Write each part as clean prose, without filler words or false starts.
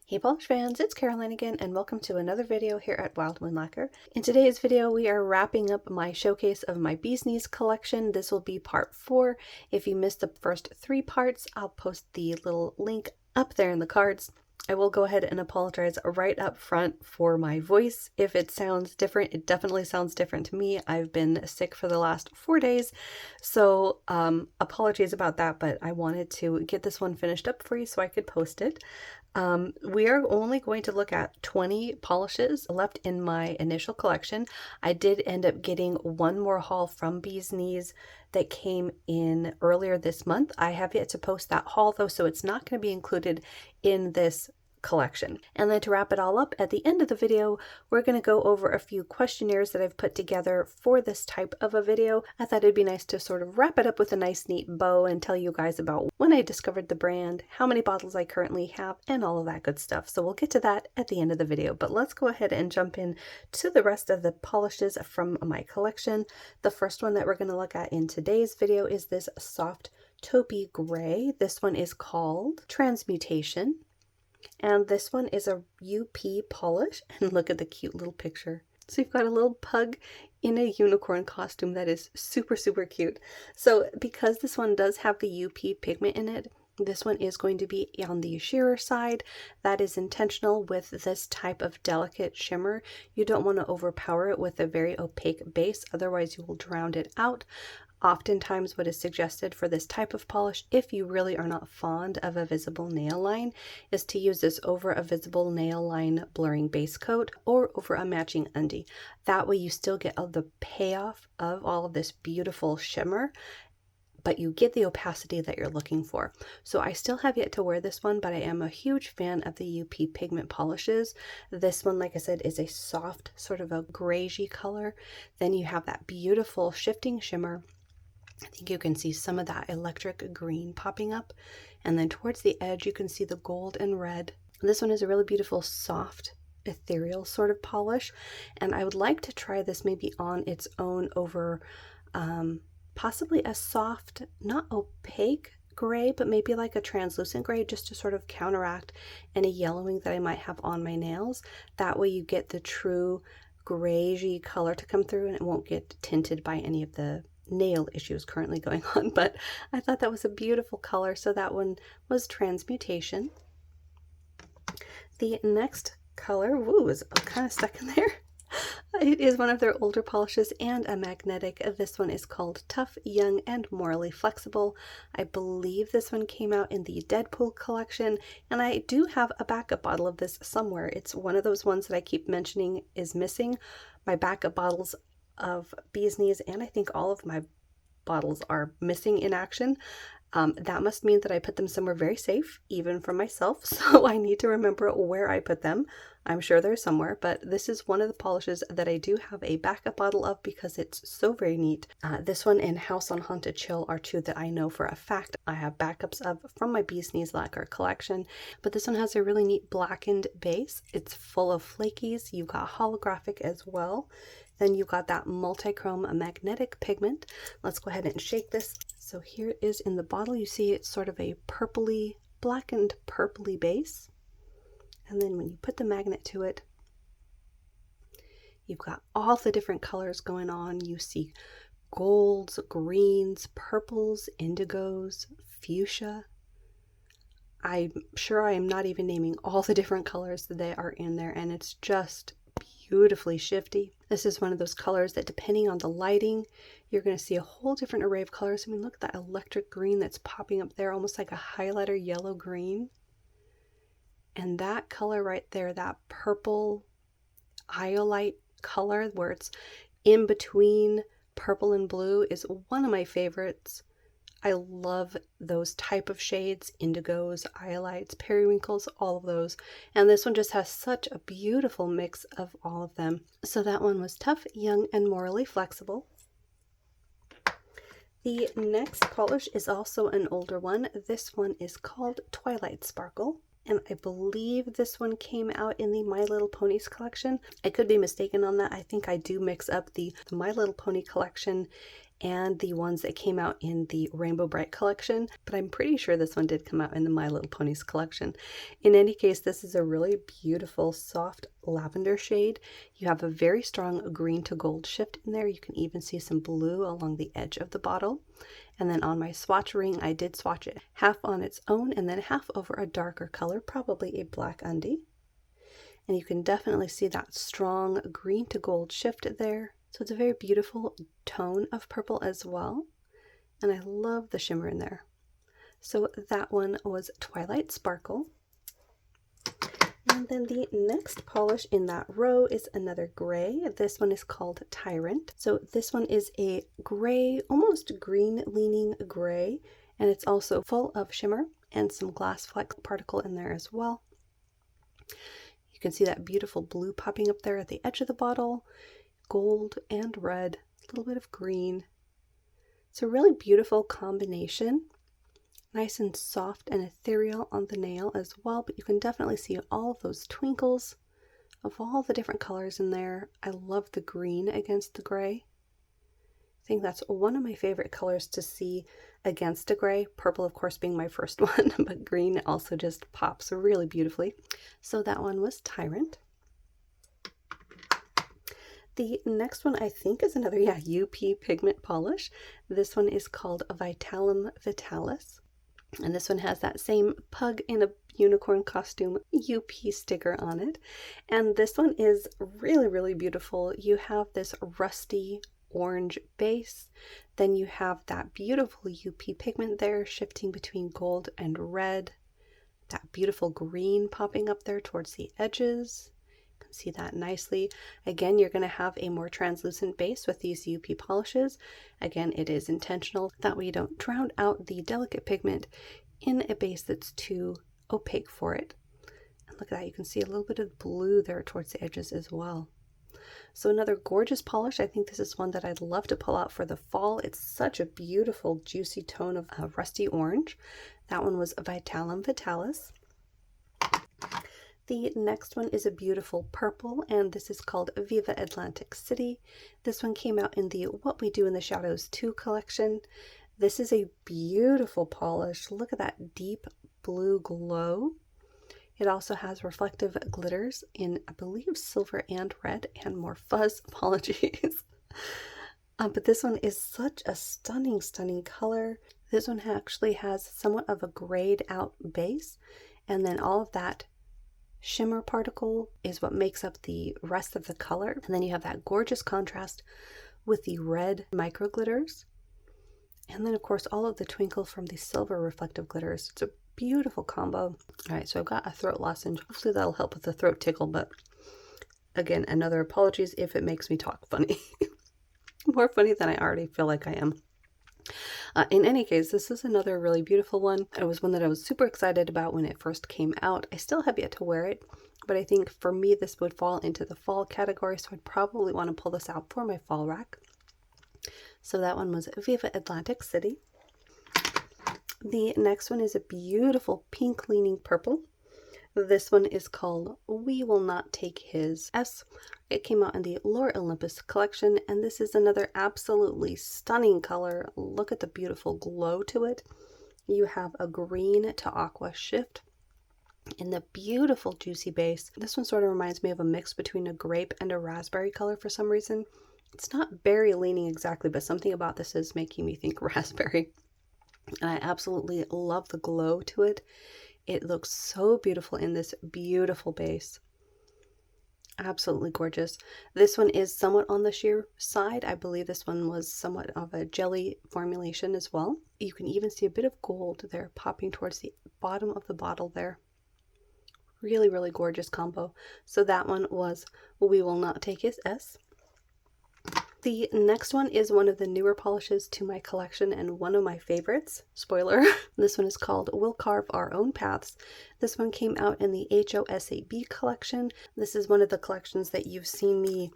Hey polish fans, it's Caroline again and welcome to another video here at Wild Moon Lacquer. In today's video we are wrapping up my showcase of my Bee's Knees collection. This will be part 4. If you missed the first 3 parts, I'll post the little link up there in the cards. I will go ahead and apologize right up front for my voice. If it sounds different, it definitely sounds different to me. I've been sick for the last 4 days, so apologies about that, but I wanted to get this one finished up for you so I could post it. We are only going to look at 20 polishes left in my initial collection. I did end up getting one more haul from Bee's Knees that came in earlier this month. I have yet to post that haul though, so it's not going to be included in this collection. And then to wrap it all up, at the end of the video, we're going to go over a few questionnaires that I've put together for this type of a video. I thought it'd be nice to sort of wrap it up with a nice neat bow and tell you guys about when I discovered the brand, how many bottles I currently have, and all of that good stuff. So we'll get to that at the end of the video, but let's go ahead and jump in to the rest of the polishes from my collection. The first one that we're going to look at in today's video is this soft taupey gray. This one is called Transmutation. And this one is a UP polish, and look at the cute little picture. So you've got a little pug in a unicorn costume that is super, super cute. So because this one does have the UP pigment in it, this one is going to be on the sheerer side. That is intentional with this type of delicate shimmer. You don't want to overpower it with a very opaque base, otherwise you will drown it out. Oftentimes what is suggested for this type of polish, if you really are not fond of a visible nail line, is to use this over a visible nail line blurring base coat or over a matching undie. That way you still get the payoff of all of this beautiful shimmer, but you get the opacity that you're looking for. So I still have yet to wear this one, but I am a huge fan of the UP pigment polishes. This one, like I said, is a soft sort of a grayish color. Then you have that beautiful shifting shimmer. I think you can see some of that electric green popping up, and then towards the edge you can see the gold and red. This one is a really beautiful soft ethereal sort of polish, and I would like to try this maybe on its own over possibly a soft, not opaque gray, but maybe like a translucent gray, just to sort of counteract any yellowing that I might have on my nails. That way you get the true grayish color to come through and it won't get tinted by any of the nail issues currently going on. But I thought that was a beautiful color, so that one was Transmutation. The next color, woo, is kind of stuck in there. It is one of their older polishes and a magnetic. This one is called Tough, Young, and Morally Flexible. I believe this one came out in the Deadpool collection, and I do have a backup bottle of this somewhere. It's one of those ones that I keep mentioning is missing. My backup bottles of Bee's Knees, and I think all of my bottles are missing in action. That must mean that I put them somewhere very safe, even for myself, so I need to remember where I put them. I'm sure they're somewhere, but this is one of the polishes that I do have a backup bottle of because it's so very neat. This one and House on Haunted Chill are two that I know for a fact I have backups of from my Bee's Knees lacquer collection, but this one has a really neat blackened base. It's full of flakies. You've got holographic as well. Then you've got that multichrome magnetic pigment. Let's go ahead and shake this. So here it is in the bottle. You see it's sort of a purpley, blackened purpley base. And then when you put the magnet to it, you've got all the different colors going on. You see golds, greens, purples, indigos, fuchsia. I'm sure I am not even naming all the different colors that are in there, and it's just beautifully shifty. This is one of those colors that, depending on the lighting, you're going to see a whole different array of colors. I mean, look at that electric green that's popping up there, almost like a highlighter yellow green. And that color right there, that purple iolite color where it's in between purple and blue, is one of my favorites. I love those type of shades, indigos, iolites, periwinkles, all of those. And this one just has such a beautiful mix of all of them. So that one was Tough, Young, and Morally Flexible. The next polish is also an older one. This one is called Twilight Sparkle, and I believe this one came out in the My Little Ponies collection. I could be mistaken on that. I think I do mix up the My Little Pony collection and the ones that came out in the Rainbow Bright collection, but I'm pretty sure this one did come out in the My Little Ponies collection. In any case, this is a really beautiful soft lavender shade. You have a very strong green to gold shift in there. You can even see some blue along the edge of the bottle. And then on my swatch ring, I did swatch it half on its own and then half over a darker color, probably a black undie. And you can definitely see that strong green to gold shift there. So it's a very beautiful tone of purple as well. And I love the shimmer in there. So that one was Twilight Sparkle. And then the next polish in that row is another gray. This one is called Tyrant. So this one is a gray, almost green leaning gray. And it's also full of shimmer and some glass flex particle in there as well. You can see that beautiful blue popping up there at the edge of the bottle. Gold and red, a little bit of green. It's a really beautiful combination. Nice and soft and ethereal on the nail as well, but you can definitely see all of those twinkles of all the different colors in there. I love the green against the gray. I think that's one of my favorite colors to see against a gray. Purple, of course, being my first one, but green also just pops really beautifully. So that one was Tyrant. The next one I think is another, UP pigment polish. This one is called Vitalum Vitalis. And this one has that same pug in a unicorn costume UP sticker on it. And this one is really, really beautiful. You have this rusty orange base. Then you have that beautiful UP pigment there shifting between gold and red. That beautiful green popping up there towards the edges. See that nicely. Again, you're going to have a more translucent base with these UP polishes. Again, it is intentional. That way you don't drown out the delicate pigment in a base that's too opaque for it. And look at that, you can see a little bit of blue there towards the edges as well. So another gorgeous polish. I think this is one that I'd love to pull out for the fall. It's such a beautiful, juicy tone of rusty orange. That one was Vitalum Vitalis. The next one is a beautiful purple, and this is called Viva Atlantic City. This one came out in the What We Do in the Shadows 2 collection. This is a beautiful polish. Look at that deep blue glow. It also has reflective glitters in, I believe, silver and red, and more fuzz. Apologies. But this one is such a stunning, stunning color. This one actually has somewhat of a grayed out base, and then all of that shimmer particle is what makes up the rest of the color. And then you have that gorgeous contrast with the red micro glitters. And then of course all of the twinkle from the silver reflective glitters. It's a beautiful combo. All right, so I've got a throat lozenge. Hopefully that'll help with the throat tickle, but again, another apologies if it makes me talk funny. More funny than I already feel like I am. In any case, this is another really beautiful one. It was one that I was super excited about when it first came out. I still have yet to wear it, but I think for me this would fall into the fall category, so I'd probably want to pull this out for my fall rack. So that one was Viva Atlantic City. The next one is a beautiful pink leaning purple. This one is called We Will Not Take His S. It came out in the Lore Olympus collection, and this is another absolutely stunning color. Look at the beautiful glow to it. You have a green to aqua shift in the beautiful juicy base. This one sort of reminds me of a mix between a grape and a raspberry color for some reason. It's not berry leaning exactly, but something about this is making me think raspberry. And I absolutely love the glow to it. It looks so beautiful in this beautiful base. Absolutely gorgeous. This one is somewhat on the sheer side. I believe this one was somewhat of a jelly formulation as well. You can even see a bit of gold there popping towards the bottom of the bottle there. Really, really gorgeous combo. So that one was We Will Not Take His S. The next one is one of the newer polishes to my collection and one of my favorites. Spoiler. This one is called We'll Carve Our Own Paths. This one came out in the HOSAB collection. This is one of the collections that you've seen me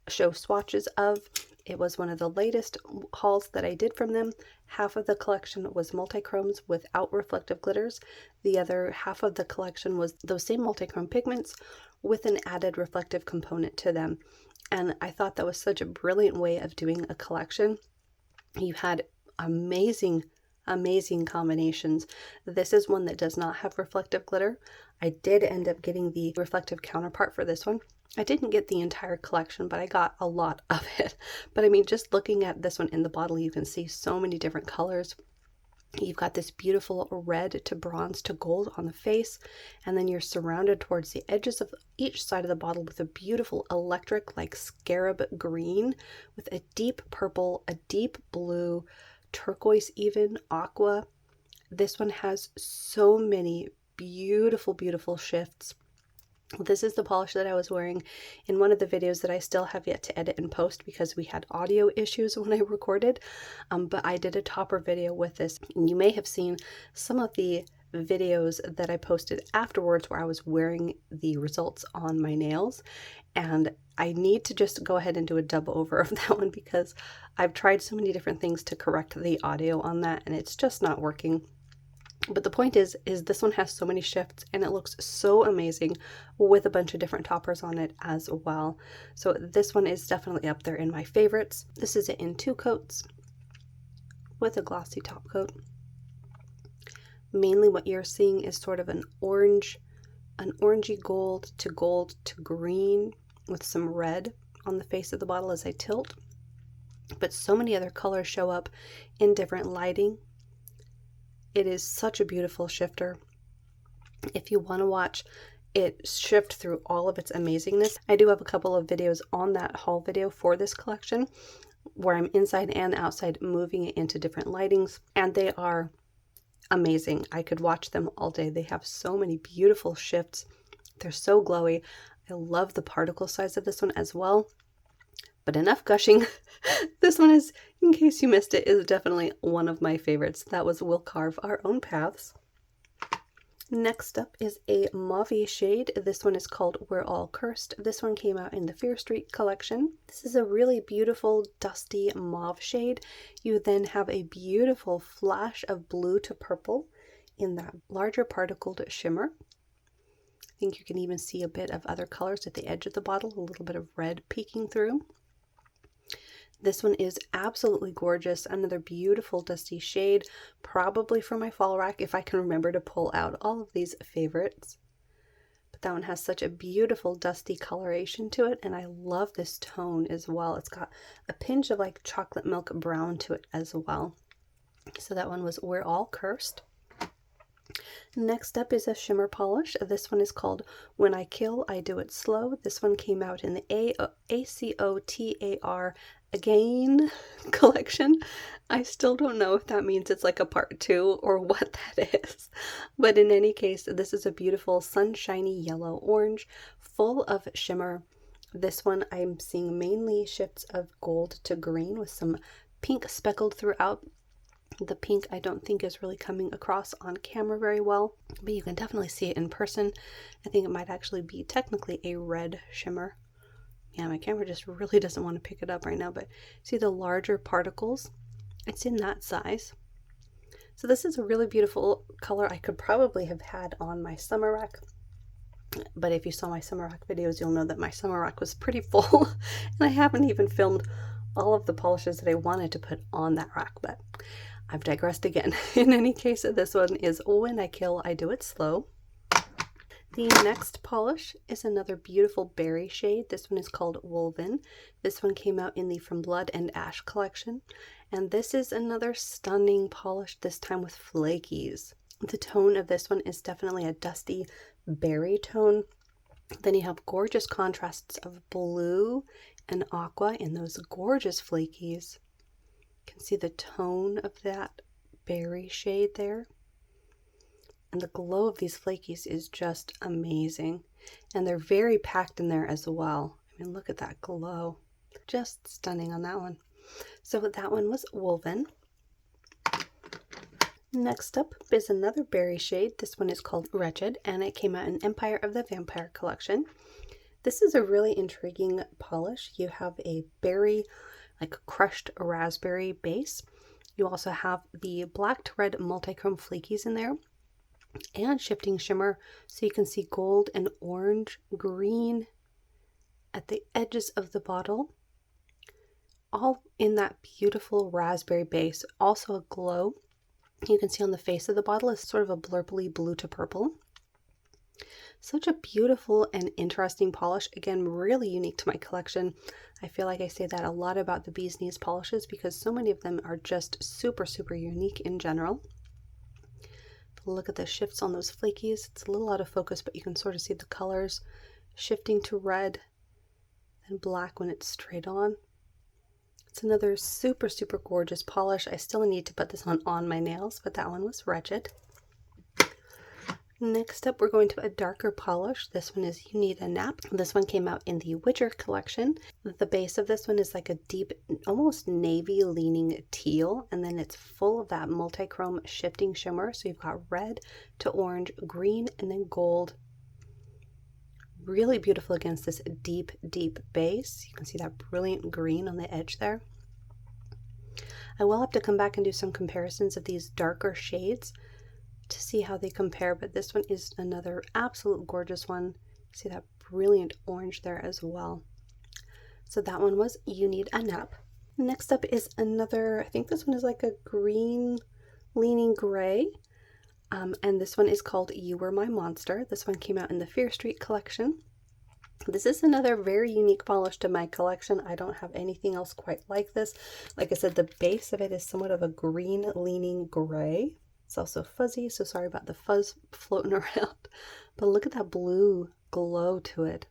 show swatches of. It was one of the latest hauls that I did from them. Half of the collection was multichromes without reflective glitters. The other half of the collection was those same multichrome pigments with an added reflective component to them. And I thought that was such a brilliant way of doing a collection. You had amazing combinations. This is one that does not have reflective glitter. I did end up getting the reflective counterpart for this one. I didn't get the entire collection, but I got a lot of it. But I mean, just looking at this one in the bottle, you can see so many different colors. You've got this beautiful red to bronze to gold on the face, and then you're surrounded towards the edges of each side of the bottle with a beautiful electric, like scarab green, with a deep purple, a deep blue, turquoise even, aqua. This one has so many beautiful shifts. This is the polish that I was wearing in one of the videos that I still have yet to edit and post because we had audio issues when I recorded, but I did a topper video with this. And you may have seen some of the videos that I posted afterwards where I was wearing the results on my nails, and I need to just go ahead and do a dub over of that one because I've tried so many different things to correct the audio on that and it's just not working. But the point is this one has so many shifts and it looks so amazing with a bunch of different toppers on it as well. So this one is definitely up there in my favorites. This is it in 2 coats with a glossy top coat. Mainly what you're seeing is sort of an orangey gold to green with some red on the face of the bottle as I tilt. But so many other colors show up in different lighting. It is such a beautiful shifter. If you want to watch it shift through all of its amazingness, I do have a couple of videos on that haul video for this collection where I'm inside and outside moving it into different lightings, and they are amazing. I could watch them all day. They have so many beautiful shifts. They're so glowy. I love the particle size of this one as well. But enough gushing. This one is, in case you missed it, is definitely one of my favorites. That was We'll Carve Our Own Paths. Next up is a mauve shade. This one is called We're All Cursed. This one came out in the Fear Street collection. This is a really beautiful dusty mauve shade. You then have a beautiful flash of blue to purple in that larger particled shimmer. I think you can even see a bit of other colors at the edge of the bottle, a little bit of red peeking through. This one is absolutely gorgeous. Another beautiful dusty shade, probably for my fall rack if I can remember to pull out all of these favorites. But that one has such a beautiful dusty coloration to it, and I love this tone as well. It's got a pinch of like chocolate milk brown to it as well. So that one was We're All Cursed. Next up is a shimmer polish. This one is called When I Kill, I Do It Slow. This one came out in the ACOTAR Again collection. I still don't know if that means it's like a part 2 or what that is. But in any case, this is a beautiful sunshiny yellow orange, full of shimmer. This one I'm seeing mainly shifts of gold to green with some pink speckled throughout. The pink I don't think is really coming across on camera very well, but you can definitely see it in person. I think it might actually be technically a red shimmer. Yeah, my camera just really doesn't want to pick it up right now, but see the larger particles? It's in that size. So this is a really beautiful color I could probably have had on my summer rack. But if you saw my summer rack videos, you'll know that my summer rack was pretty full and I haven't even filmed all of the polishes that I wanted to put on that rack, but I've digressed again. In any case, this one is When I Kill, I Do It Slow. The next polish is another beautiful berry shade. This one is called Woven. This one came out in the From Blood and Ash collection. And this is another stunning polish, this time with flakies. The tone of this one is definitely a dusty berry tone. Then you have gorgeous contrasts of blue and aqua in those gorgeous flakies. You can see the tone of that berry shade there. And the glow of these flakies is just amazing. And they're very packed in there as well. I mean, look at that glow. Just stunning on that one. So that one was Woven. Next up is another berry shade. This one is called Wretched, and it came out in Empire of the Vampire collection. This is a really intriguing polish. You have a berry, like crushed raspberry base. You also have the black to red multichrome flakies in there and shifting shimmer, so you can see gold and orange, green at the edges of the bottle. all in that beautiful raspberry base. Also a glow. You can see on the face of the bottle is sort of a blurply blue to purple. Such a beautiful and interesting polish. Again, really unique to my collection. I feel like I say that a lot about the Bee's Knees polishes because so many of them are just super, super unique in general. But look at the shifts on those flakies. It's a little out of focus, but you can sort of see the colors shifting to red and black when it's straight on. It's another super, super gorgeous polish. I still need to put this on my nails, but that one was Wretched. Next up, we're going to a darker polish. This one is You Need a Nap. This one came out in the Witcher collection. The base of this one is like a deep, almost navy leaning teal, and then it's full of that multi-chrome shifting shimmer. So you've got red to orange, green, and then gold. Really beautiful against this deep, deep base. You can see that brilliant green on the edge there. I will have to come back and do some comparisons of these darker shades to see how they compare, but this one is another absolute gorgeous one. See that brilliant orange there as well. So that one was You Need a Nap. Next up is another, I think this one is like a green leaning gray. And this one is called You Were My Monster. This one came out in the Fear Street collection. This is another very unique polish to my collection. I don't have anything else quite like this. Like I said, the base of it is somewhat of a green leaning gray. It's also fuzzy, so sorry about the fuzz floating around. But look at that blue glow to it.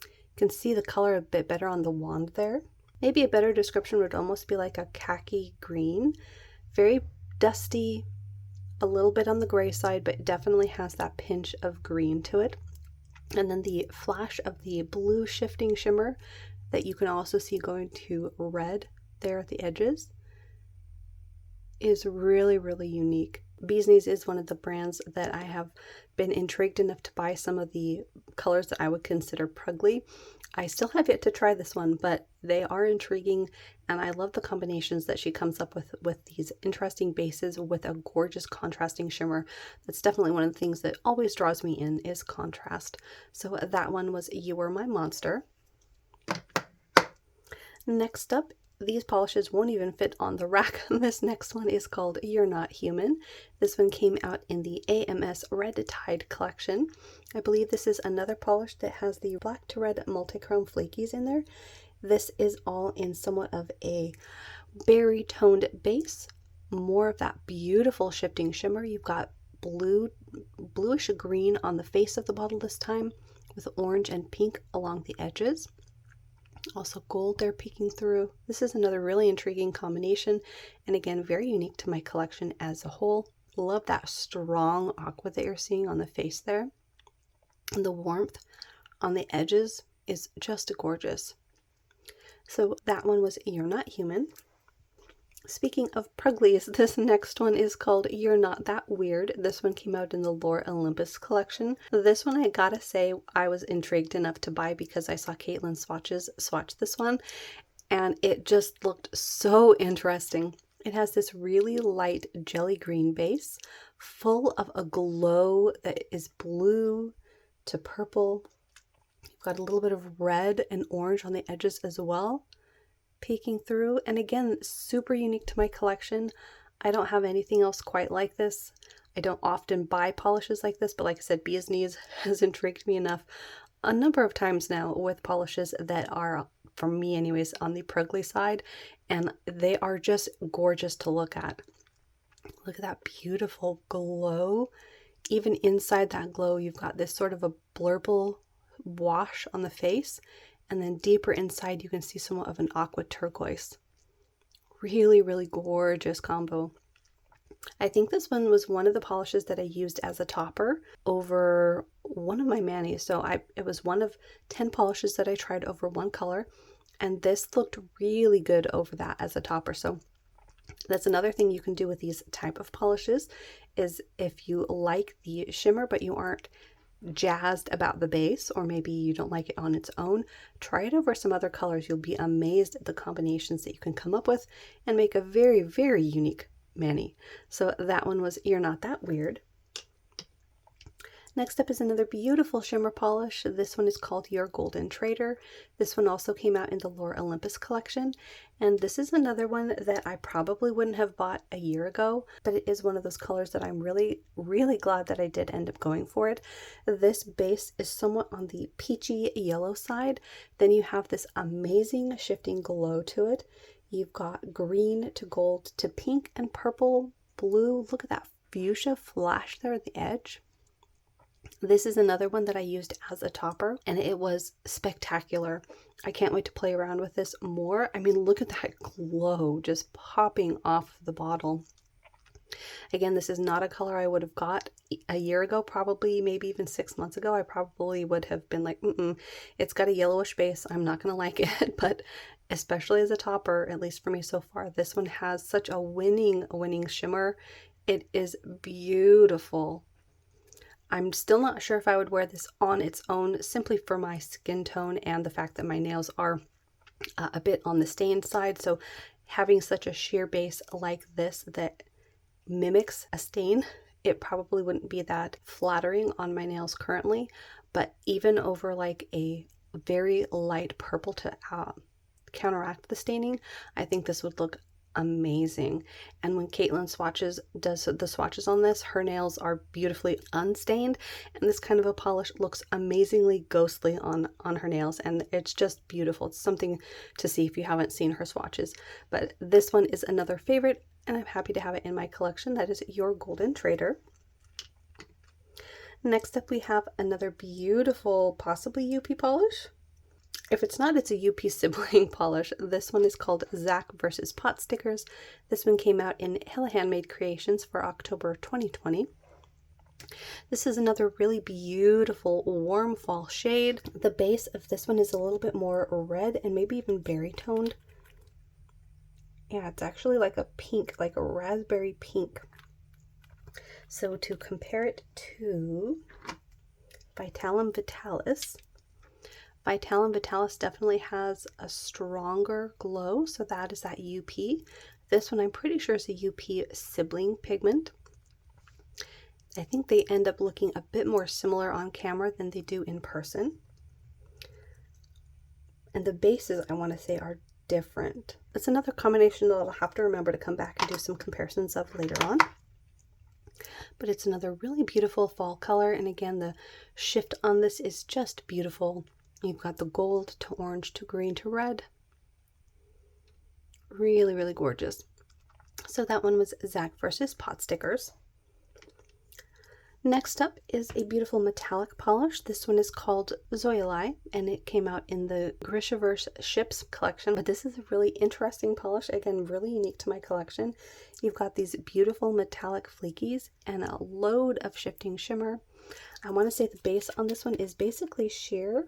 You can see the color a bit better on the wand there. Maybe a better description would almost be like a khaki green. Very dusty, a little bit on the gray side, but definitely has that pinch of green to it. And then the flash of the blue shifting shimmer that you can also see going to red there at the edges is really, really unique. Bee's Knees is one of the brands that I have been intrigued enough to buy some of the colors that I would consider prugly. I still have yet to try this one, but they are intriguing, and I love the combinations that she comes up with these interesting bases with a gorgeous contrasting shimmer. That's definitely one of the things that always draws me in is contrast. So that one was You Were My Monster. Next up, these polishes won't even fit on the rack. This next one is called You're Not Human. This one came out in the AMS Red Tide collection. I believe this is another polish that has the black to red multi-chrome flakies in there. This is all in somewhat of a berry toned base, more of that beautiful shifting shimmer. You've got bluish green on the face of the bottle this time, with orange and pink along the edges. Also gold there peeking through. This is another really intriguing combination, and again, very unique to my collection as a whole. Love that strong aqua that you're seeing on the face there. And the warmth on the edges is just gorgeous. So that one was You're Not Human. Speaking of pruglies, this next one is called You're Not That Weird. This one came out in the Lore Olympus collection. This one, I gotta say, I was intrigued enough to buy because I saw Caitlin swatch this one, and it just looked so interesting. It has this really light jelly green base, full of a glow that is blue to purple. You've got a little bit of red and orange on the edges as well, peeking through, and again, super unique to my collection. I don't have anything else quite like this. I don't often buy polishes like this, but like I said, Bee's Knees has intrigued me enough a number of times now with polishes that are, for me anyways, on the pruggly side, and they are just gorgeous to look at. Look at that beautiful glow. Even inside that glow, you've got this sort of a blurple wash on the face, and then deeper inside you can see somewhat of an aqua turquoise. Really, really gorgeous combo. I think this one was one of the polishes that I used as a topper over one of my manis. So it was one of 10 polishes that I tried over one color, and this looked really good over that as a topper. So that's another thing you can do with these type of polishes, is if you like the shimmer but you aren't jazzed about the base, or maybe you don't like it on its own, try it over some other colors. You'll be amazed at the combinations that you can come up with and make a very, very unique mani. So that one was You're Not That Weird. Next up is another beautiful shimmer polish. This one is called Your Golden Trader. This one also came out in the Lore Olympus collection, and this is another one that I probably wouldn't have bought a year ago, but it is one of those colors that I'm really glad that I did end up going for it. This base is somewhat on the peachy yellow side. Then you have this amazing shifting glow to it. You've got green to gold to pink and purple, blue. Look at that fuchsia flash there at the edge. This is another one that I used as a topper, and it was spectacular. I can't wait to play around with this more. I mean, look at that glow just popping off the bottle. Again, this is not a color I would have got a year ago, probably maybe even 6 months ago. I probably would have been like, it's got a yellowish base, I'm not gonna like it. But especially as a topper, at least for me so far, this one has such a winning shimmer. It is beautiful. I'm still not sure if I would wear this on its own, simply for my skin tone and the fact that my nails are a bit on the stained side. So having such a sheer base like this that mimics a stain, it probably wouldn't be that flattering on my nails currently. But even over like a very light purple to counteract the staining, I think this would look amazing. And when Caitlin does the swatches on this, her nails are beautifully unstained, and this kind of a polish looks amazingly ghostly on her nails, and it's just beautiful. It's something to see if you haven't seen her swatches. But this one is another favorite, and I'm happy to have it in my collection. That is Your Golden Trader. Next up we have another beautiful, possibly UP polish. If it's not, it's a UP sibling polish. This one is called Zach vs. Pot Stickers. This one came out in Hella Handmade Creations for October 2020. This is another really beautiful warm fall shade. The base of this one is a little bit more red and maybe even berry toned. Yeah, it's actually like a pink, like a raspberry pink. So to compare it to Vitalum Vitalis, Vitalum Vitalis definitely has a stronger glow, so that is that UP. This one I'm pretty sure is a UP sibling pigment. I think they end up looking a bit more similar on camera than they do in person. And the bases, I want to say, are different. It's another combination that I'll have to remember to come back and do some comparisons of later on. But it's another really beautiful fall color, and again, the shift on this is just beautiful. You've got the gold to orange to green to red. Really gorgeous. So that one was Zach vs. Pot Stickers. Next up is a beautiful metallic polish. This one is called Zoya, and it came out in the Grishaverse Ships collection. But this is a really interesting polish, again, really unique to my collection. You've got these beautiful metallic fleekies and a load of shifting shimmer. I want to say the base on this one is basically sheer.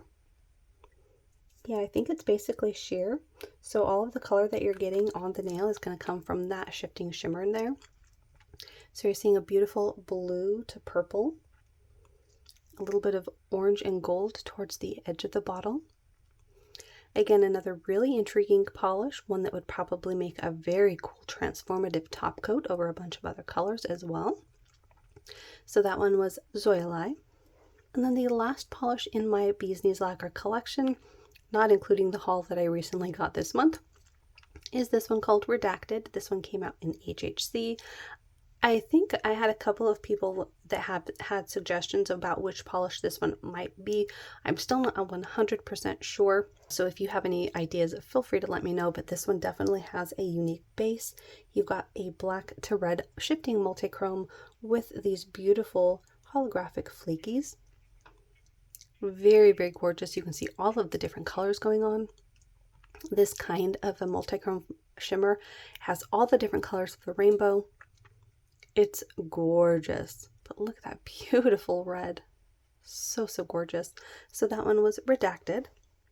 Yeah, I think it's basically sheer. So all of the color that you're getting on the nail is going to come from that shifting shimmer in there. So you're seeing a beautiful blue to purple, a little bit of orange and gold towards the edge of the bottle. Again, another really intriguing polish, one that would probably make a very cool transformative top coat over a bunch of other colors as well. So that one was Zoya. And then the last polish in my Bee's Knees Lacquer collection, not including the haul that I recently got this month, is this one called Redacted. This one came out in HHC. I think I had a couple of people that have had suggestions about which polish this one might be. I'm still not 100% sure, so if you have any ideas, feel free to let me know, but this one definitely has a unique base. You've got a black to red shifting multichrome with these beautiful holographic fleekies. Very gorgeous. You can see all of the different colors going on. This kind of a multichrome shimmer has all the different colors of the rainbow. It's gorgeous, but look at that beautiful red. So gorgeous. So that one was Redacted.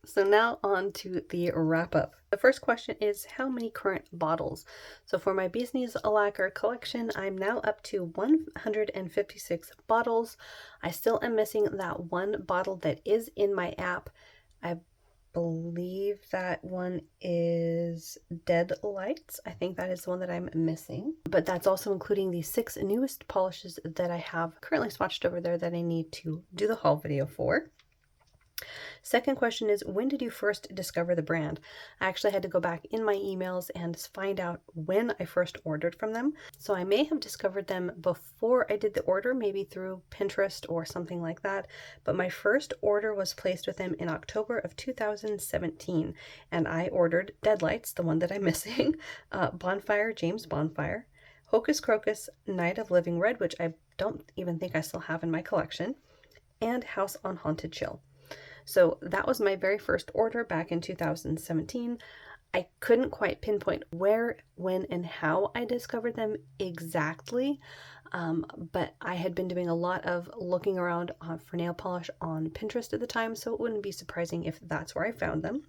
So now on to the wrap up. The first question is, how many current bottles? So for my Bee's Knees Lacquer collection, I'm now up to 156 bottles. I still am missing that one bottle that is in my app. I believe that one is Dead Lights. I think that is the one that I'm missing. But that's also including the 6 newest polishes that I have currently swatched over there that I need to do the haul video for. Second question is, when did you first discover the brand? I actually had to go back in my emails and find out when I first ordered from them. So I may have discovered them before I did the order, maybe through Pinterest or something like that. But my first order was placed with them in October of 2017. And I ordered Deadlights, the one that I'm missing, Bonfire, James Bonfire, Hocus Crocus, Night of Living Red, which I don't even think I still have in my collection, and House on Haunted Chill. So that was my very first order back in 2017. I couldn't quite pinpoint where, when, and how I discovered them exactly, but I had been doing a lot of looking around for nail polish on Pinterest at the time, so it wouldn't be surprising if that's where I found them.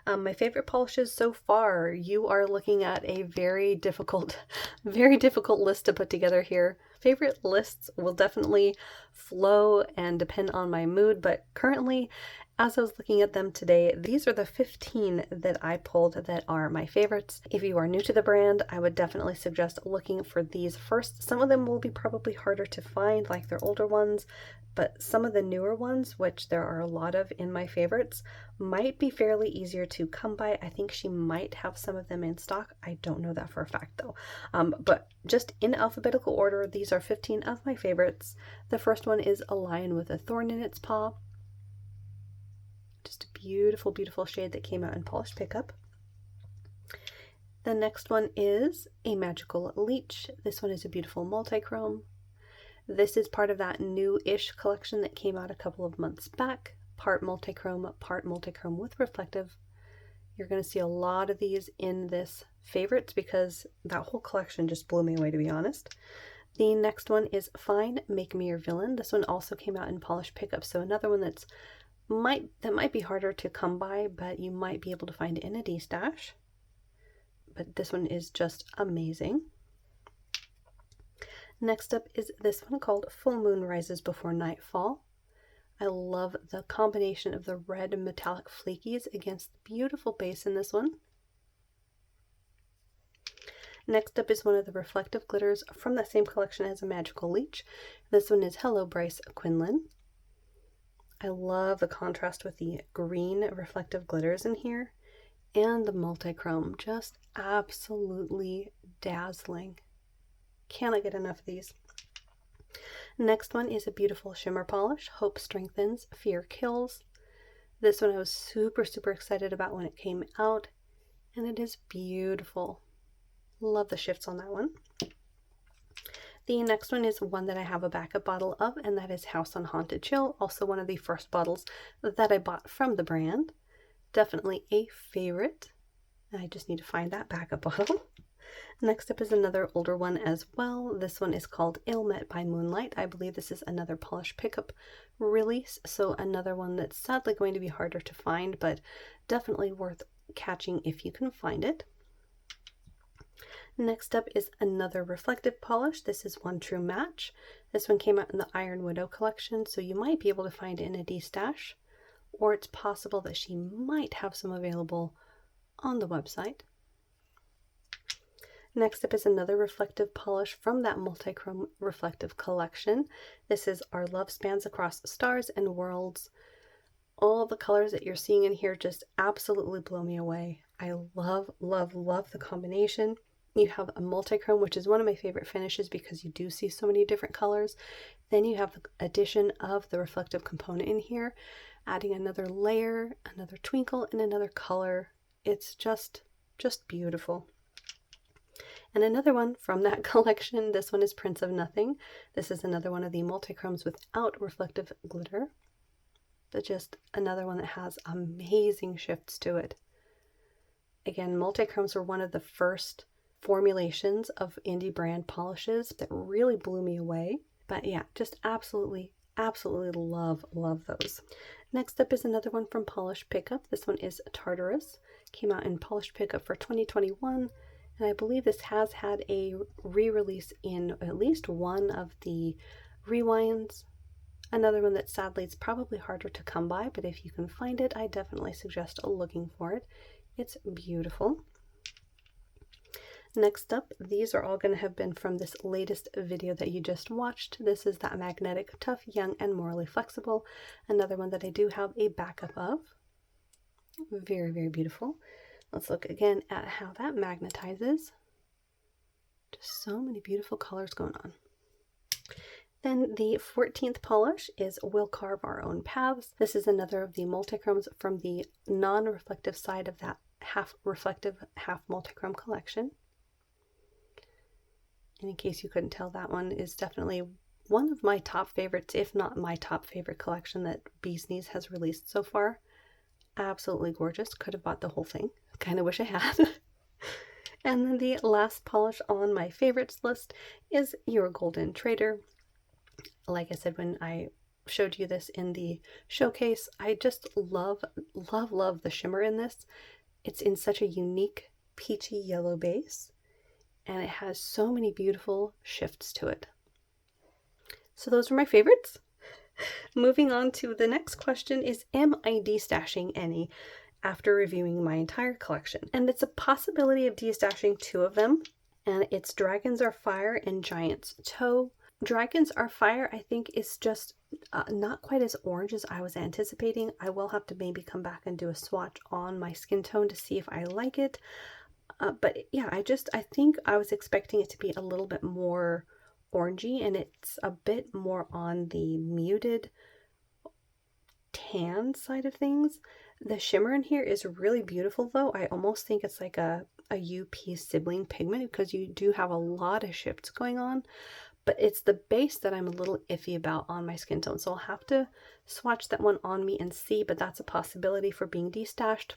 My favorite polishes so far, you are looking at a very difficult list to put together here. Favorite lists will definitely flow and depend on my mood, but currently, as I was looking at them today, these are the 15 that I pulled that are my favorites. If you are new to the brand, I would definitely suggest looking for these first. Some of them will be probably harder to find, like their older ones, but some of the newer ones, which there are a lot of in my favorites, might be fairly easier to come by. I think she might have some of them in stock. I don't know that for a fact though. But just in alphabetical order, these are 15 of my favorites. The first one is A Lion with a Thorn in Its Paw. Just a beautiful, beautiful shade that came out in Polished Pickup. The next one is A Magical Leech. This one is a beautiful multi-chrome. This is part of that new-ish collection that came out a couple of months back. Part multi-chrome with reflective. You're going to see a lot of these in this favorites because that whole collection just blew me away, to be honest. The next one is Fine, Make Me Your Villain. This one also came out in Polished Pickup, so another one that might be harder to come by, but you might be able to find it in a D-stash. But this one is just amazing. Next up is this one called Full Moon Rises Before Nightfall. I love the combination of the red metallic flakies against the beautiful base in this one. Next up is one of the reflective glitters from that same collection as A Magical Leech. This one is Hello Bryce Quinlan. I love the contrast with the green reflective glitters in here and the multi-chrome, just absolutely dazzling. Cannot get enough of these. Next one is a beautiful shimmer polish, Hope Strengthens, Fear Kills. This one I was super excited about when it came out, and it is beautiful. Love the shifts on that one. The next one is one that I have a backup bottle of, and that is House on Haunted Chill, also one of the first bottles that I bought from the brand. Definitely a favorite. I just need to find that backup bottle. Next up is another older one as well. This one is called Ill Met by Moonlight. I believe this is another Polished Pickup release, so another one that's sadly going to be harder to find, but definitely worth catching if you can find it. Next up is another reflective polish. This is One True Match. This one came out in the Iron Widow collection, so you might be able to find it in a D-stash, or it's possible that she might have some available on the website. Next up is another reflective polish from that multi-chrome reflective collection. This is Our Love Spans Across Stars and Worlds. All the colors that you're seeing in here just absolutely blow me away. I love the combination. You have a multi-chrome, which is one of my favorite finishes because you do see so many different colors. Then you have the addition of the reflective component in here, adding another layer, another twinkle, and another color. It's just beautiful. And another one from that collection, this one is Prince of Nothing. This is another one of the multi-chromes without reflective glitter. But just another one that has amazing shifts to it. Again, multi-chromes were one of the first formulations of indie brand polishes that really blew me away. But yeah, just absolutely love those. Next up is another one from Polished Pickup. This one is Tartarus. Came out in Polished Pickup for 2021. And I believe this has had a re-release in at least one of the rewinds. Another one that sadly it's probably harder to come by, but if you can find it, I definitely suggest looking for it. It's beautiful. Next up, these are all going to have been from this latest video that you just watched. This is that Magnetic, Tough, Young, and Morally Flexible. Another one that I do have a backup of. Very, very beautiful. Let's look again at how that magnetizes. Just so many beautiful colors going on. Then the 14th polish is We'll Carve Our Own Paths. This is another of the multichromes from the non-reflective side of that half reflective, half multichrome collection. And in case you couldn't tell, that one is definitely one of my top favorites, if not my top favorite collection that Bee's Knees has released so far. Absolutely gorgeous. Could have bought the whole thing. Kind of wish I had. And then the last polish on my favorites list is Your Golden Trader. Like I said when I showed you this in the showcase, I just love the shimmer in this. It's in such a unique peachy yellow base, and it has so many beautiful shifts to it. So those are my favorites. Moving on to the next question is, am I destashing any after reviewing my entire collection? And it's a possibility of destashing 2 of them, and it's Dragons Are Fire and Giant's Toe. Dragons Are Fire, I think, is just not quite as orange as I was anticipating. I will have to maybe come back and do a swatch on my skin tone to see if I like it. But yeah, I think I was expecting it to be a little bit more orangey, and it's a bit more on the muted tan side of things. The shimmer in here is really beautiful though. I almost think it's like a UP sibling pigment because you do have a lot of shifts going on. But it's the base that I'm a little iffy about on my skin tone. So I'll have to swatch that one on me and see, but that's a possibility for being destashed.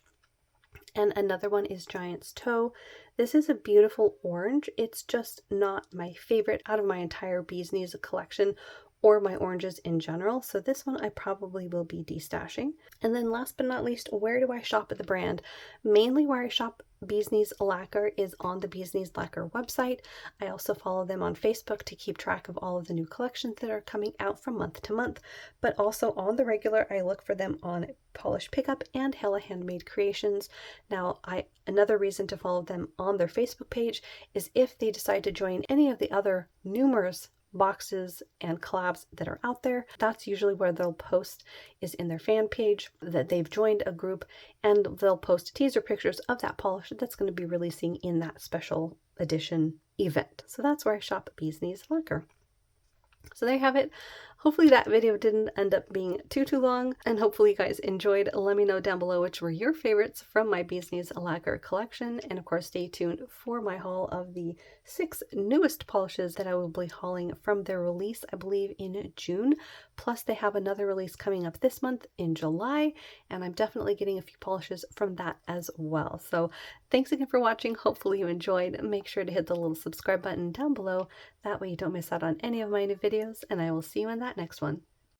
And another one is Giant's Toe. This is a beautiful orange. It's just not my favorite out of my entire Bee's Knees collection or my oranges in general. So this one I probably will be destashing. And then last but not least, where do I shop at the brand? Mainly where I shop Bee's Knees Lacquer is on the Bee's Knees Lacquer website. I also follow them on Facebook to keep track of all of the new collections that are coming out from month to month. But also on the regular, I look for them on Polish Pickup and Hella Handmade Creations. Now, another reason to follow them on their Facebook page is if they decide to join any of the other numerous boxes and collabs that are out there. That's usually where they'll post, is in their fan page that they've joined a group, and they'll post teaser pictures of that polish that's going to be releasing in that special edition event. So that's where I shop at Bee's Knees Lacquer. So there you have it. Hopefully that video didn't end up being too long, and hopefully you guys enjoyed. Let me know down below which were your favorites from my Bee's Knees Lacquer collection, and of course stay tuned for my haul of the 6 newest polishes that I will be hauling from their release, I believe in June. Plus they have another release coming up this month in July, and I'm definitely getting a few polishes from that as well. So thanks again for watching. Hopefully you enjoyed. Make sure to hit the little subscribe button down below. That way you don't miss out on any of my new videos, and I will see you in that next one.